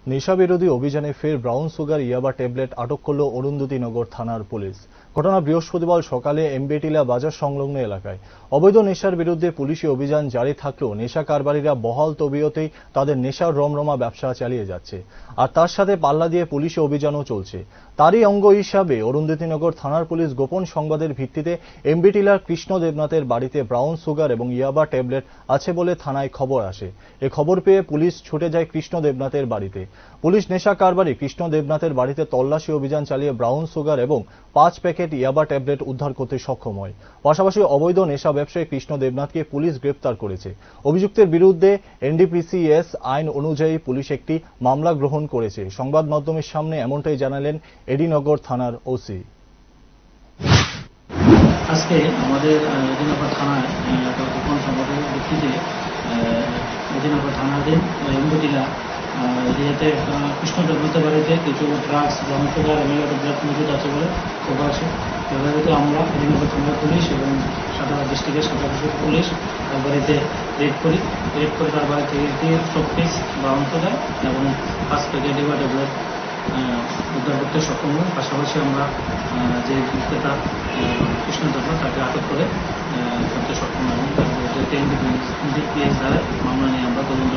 নেশা বিরোধী অভিযানে ফের ব্রাউন সুগার ইয়াবা ট্যাবলেট আটক করল অরুন্ধতিনগর থানার পুলিশ। ঘটনা বৃহস্পতিবার সকালে এমবেটিলা বাজার সংলগ্ন এলাকায়। অবৈধ নেশার বিরুদ্ধে পুলিশি অভিযান জারি থাকলেও নেশা কারবারিরা বহাল তবিয়তেই তাদের নেশার রমরমা ব্যবসা চালিয়ে যাচ্ছে, আর তার সাথে পাল্লা দিয়ে পুলিশি অভিযানও চলছে। তারই অঙ্গ হিসাবে অরুন্ধতিনগর থানার পুলিশ গোপন সংবাদের ভিত্তিতে এমবেটিলার কৃষ্ণ দেবনাথের বাড়িতে ব্রাউন সুগার এবং ইয়াবা ট্যাবলেট আছে বলে থানায় খবর আসে। এ খবর পেয়ে পুলিশ ছুটে যায় কৃষ্ণ দেবনাথের বাড়িতে। পুলিশ নেশা কারবারি কৃষ্ণ দেবনাথের বাড়িতে তল্লাশি অভিযান চালিয়ে ব্রাউন সুগার এবং 5 প্যাকেট ইয়াবা ট্যাবলেট উদ্ধার করতে সক্ষম হয়। পাশাপাশি অবৈধ নেশা ব্যবসায়ী কৃষ্ণ দেবনাথকে পুলিশ গ্রেপ্তার করেছে। অভিযুক্তের বিরুদ্ধে এনডিপিসিএস আইন অনুযায়ী পুলিশ একটি মামলা গ্রহণ করেছে। সংবাদ মাধ্যমের সামনে এমনটাই জানালেন এডিনগর থানার ওসি। আজকে আমাদের এডিনগর থানায় একটা গোপন সংবাদের ভিত্তিতে এডিনগর থানাধীন এমবেটিলা এরিয়াতে কৃষ্ণ দেবনাথের বাড়িতে কিছু ড্রাগস ব্রাউন সুগার এবং ড্রাগ মজুদ আছে বলে খবর আছে। এবারে আমরা এডিনগর থানার পুলিশ এবং সাদা ডিস্ট্রিক্টের সাদা পুলিশ তার বাড়িতে রেড করে তার বাড়ি থেকে 30 পিস ব্রাউন সুগার এবং 5 প্যাকেট ইয়াবা ট্যাবলেট উদ্ধার করতে সক্ষম হয়। পাশাপাশি আমরা যে বিক্রেতা কৃষ্ণ দেবনাথ তাকে আটক করে করতে সক্ষম এবং এনডিপিএস দ্বারা মামলা নিয়ে আমরা তদন্ত